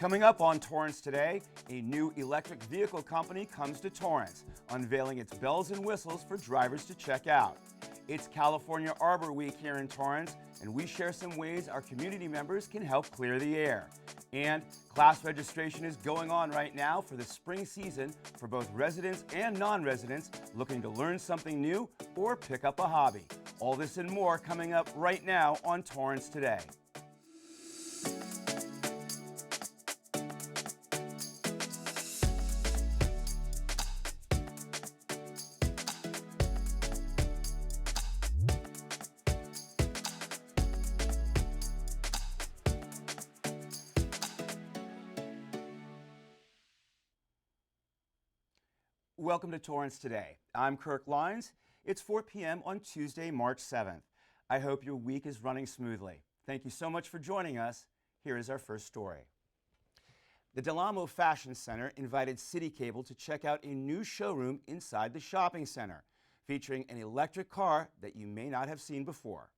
Coming up on Torrance Today, a new electric vehicle company comes to Torrance, unveiling its bells and whistles for drivers to check out. It's California Arbor Week here in Torrance, and we share some ways our community members can help clear the air. And class registration is going on right now for the spring season for both residents and non-residents looking to learn something new or pick up a hobby. All this and more coming up right now on Torrance Today. Welcome to Torrance Today. I'm Kirk Lyons. It's 4 p.m. on Tuesday, March 7th. I hope your week is running smoothly. Thank you so much for joining us. Here is our first story. The Del Amo Fashion Center invited City Cable to check out a new showroom inside the shopping center, featuring an electric car that you may not have seen before.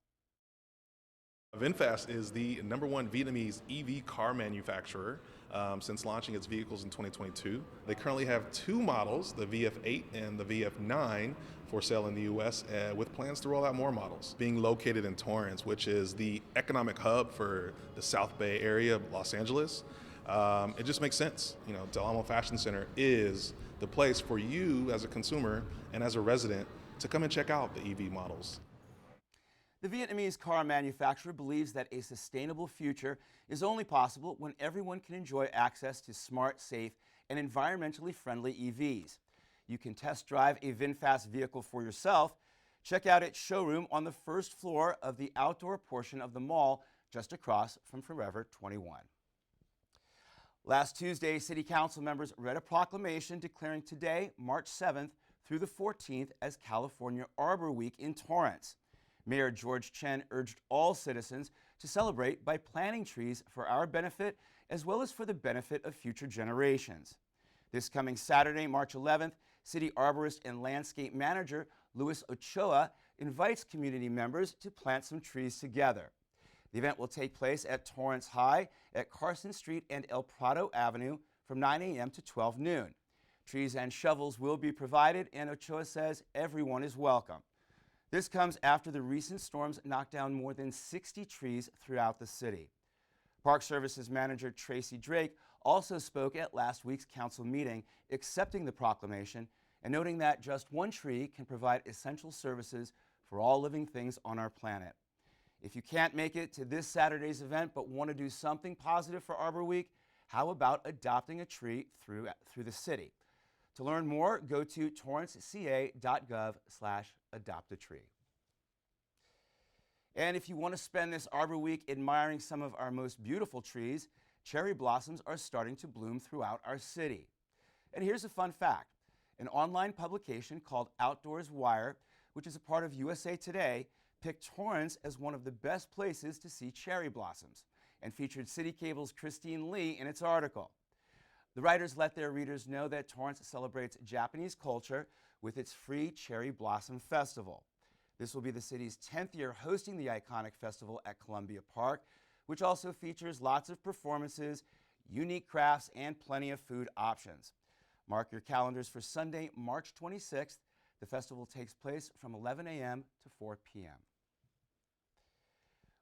VINFAST is the #1 Vietnamese EV car manufacturer since launching its vehicles in 2022. They currently have two models, the VF8 and the VF9, for sale in the U.S. With plans to roll out more models. Being located in Torrance, which is the economic hub for the South Bay area of Los Angeles, it just makes sense. You know, Del Amo Fashion Center is the place for you as a consumer and as a resident to come and check out the EV models. The Vietnamese car manufacturer believes that a sustainable future is only possible when everyone can enjoy access to smart, safe, and environmentally friendly EVs. You can test drive a VinFast vehicle for yourself. Check out its showroom on the first floor of the outdoor portion of the mall just across from Forever 21. Last Tuesday, City Council members read a proclamation declaring today, March 7th, through the 14th as California Arbor Week in Torrance. Mayor George Chen urged all citizens to celebrate by planting trees for our benefit as well as for the benefit of future generations. This coming Saturday, March 11th, City Arborist and Landscape Manager Luis Ochoa invites community members to plant some trees together. The event will take place at Torrance High at Carson Street and El Prado Avenue from 9 a.m. to 12 noon. Trees and shovels will be provided, and Ochoa says everyone is welcome. This comes after the recent storms knocked down more than 60 trees throughout the city. Park Services Manager Tracy Drake also spoke at last week's council meeting, accepting the proclamation and noting that just one tree can provide essential services for all living things on our planet. If you can't make it to this Saturday's event but want to do something positive for Arbor Week, how about adopting a tree through the city? To learn more, go to torranceca.gov/adopt-a-tree. And if you want to spend this Arbor Week admiring some of our most beautiful trees, cherry blossoms are starting to bloom throughout our city. And here's a fun fact. An online publication called Outdoors Wire, which is a part of USA Today, picked Torrance as one of the best places to see cherry blossoms and featured City Cable's Christine Lee in its article. The writers let their readers know that Torrance celebrates Japanese culture with its free Cherry Blossom Festival. This will be the city's 10th year hosting the iconic festival at Columbia Park, which also features lots of performances, unique crafts, and plenty of food options. Mark your calendars for Sunday, March 26th. The festival takes place from 11 a.m. to 4 p.m.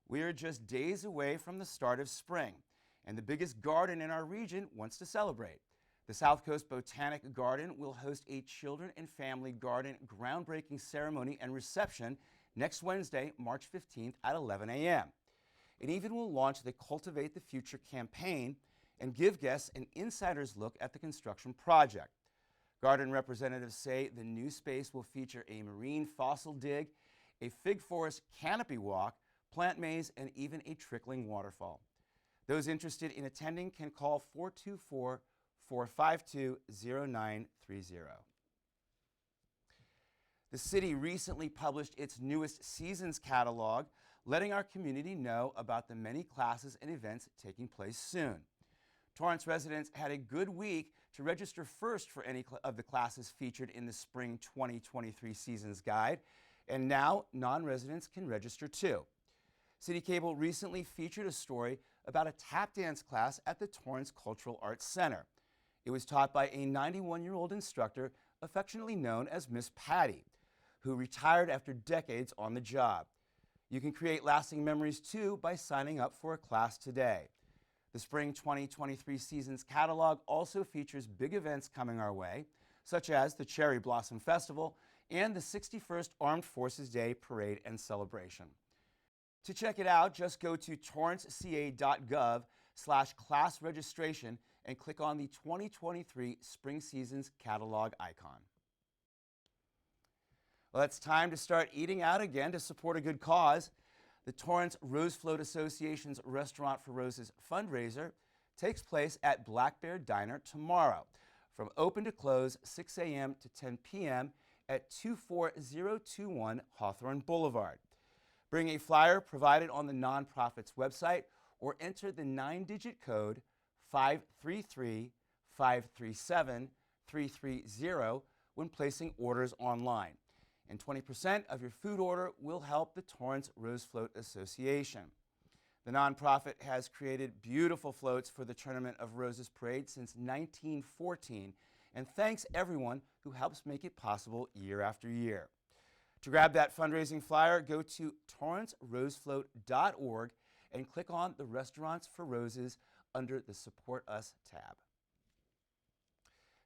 We are just days away from the start of spring, and the biggest garden in our region wants to celebrate. The South Coast Botanic Garden will host a Children and Family Garden groundbreaking ceremony and reception next Wednesday, March 15th at 11 a.m. It even will launch the Cultivate the Future campaign and give guests an insider's look at the construction project. Garden representatives say the new space will feature a marine fossil dig, a fig forest canopy walk, plant maze, and even a trickling waterfall. Those interested in attending can call 424-452-0930. The city recently published its newest seasons catalog, letting our community know about the many classes and events taking place soon. Torrance residents had a good week to register first for any of the classes featured in the Spring 2023 Seasons Guide, and now non-residents can register too. City Cable recently featured a story about a tap dance class at the Torrance Cultural Arts Center. It was taught by a 91-year-old instructor affectionately known as Miss Patty, who retired after decades on the job. You can create lasting memories too by signing up for a class today. The Spring 2023 season's catalog also features big events coming our way, such as the Cherry Blossom Festival and the 61st Armed Forces Day Parade and Celebration. To check it out, just go to torranceca.gov/class registration and click on the 2023 Spring Seasons catalog icon. Well, it's time to start eating out again to support a good cause. The Torrance Rose Float Association's Restaurant for Roses fundraiser takes place at Black Bear Diner tomorrow from open to close 6 a.m. to 10 p.m. at 24021 Hawthorne Boulevard. Bring a flyer provided on the nonprofit's website or enter the 9-digit code 533-537-330 when placing orders online. And 20% of your food order will help the Torrance Rose Float Association. The nonprofit has created beautiful floats for the Tournament of Roses Parade since 1914 and thanks everyone who helps make it possible year after year. To grab that fundraising flyer, go to torrancerosefloat.org and click on the Restaurants for Roses under the Support Us tab.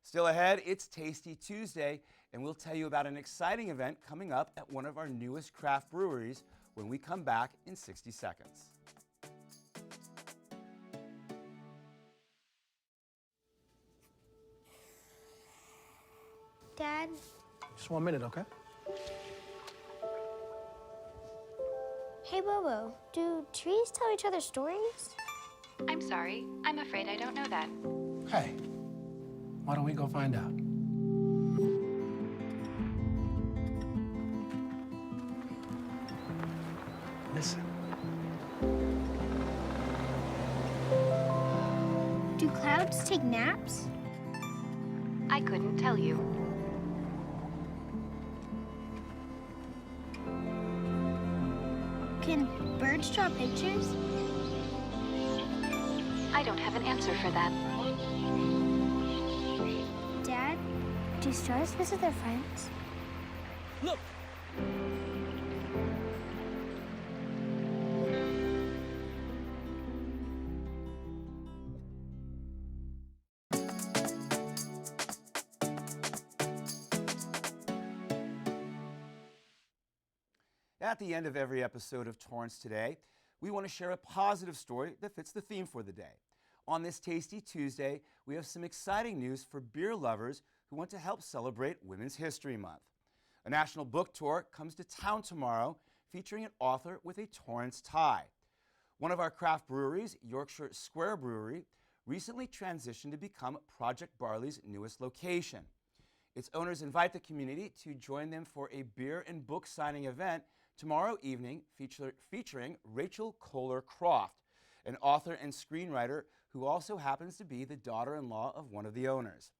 Still ahead, it's Tasty Tuesday, and we'll tell you about an exciting event coming up at one of our newest craft breweries when we come back in 60 seconds. Dad? Just 1 minute, okay? Hey, Bobo, do trees tell each other stories? I'm sorry. I'm afraid I don't know that. Hey, why don't we go find out? Listen. Do clouds take naps? I couldn't tell you. Can birds draw pictures? I don't have an answer for that. Dad, do stars visit their friends? Look! At the end of every episode of Torrance Today, we want to share a positive story that fits the theme for the day. On this Tasty Tuesday, we have some exciting news for beer lovers who want to help celebrate Women's History Month. A national book tour comes to town tomorrow featuring an author with a Torrance tie. One of our craft breweries, Yorkshire Square Brewery, recently transitioned to become Project Barley's newest location. Its owners invite the community to join them for a beer and book signing event tomorrow evening featuring Rachel Kohler-Croft, an author and screenwriter who also happens to be the daughter-in-law of one of the owners.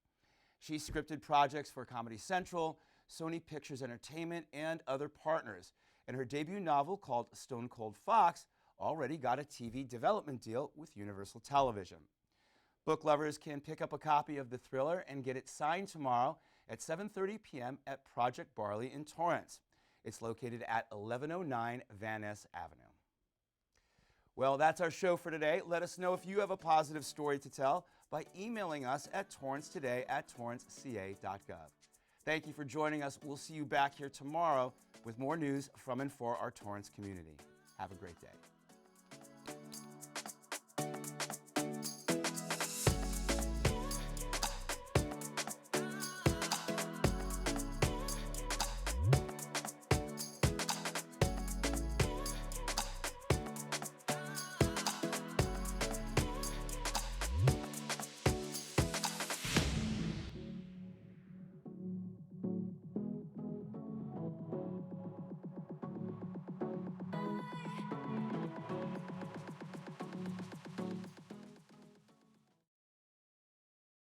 She scripted projects for Comedy Central, Sony Pictures Entertainment, and other partners, and her debut novel called Stone Cold Fox already got a TV development deal with Universal Television. Book lovers can pick up a copy of the thriller and get it signed tomorrow at 7:30 p.m. at Project Barley in Torrance. It's located at 1109 Van Ness Avenue. Well, that's our show for today. Let us know if you have a positive story to tell by emailing us at torrancetoday@torranceca.gov. Thank you for joining us. We'll see you back here tomorrow with more news from and for our Torrance community. Have a great day.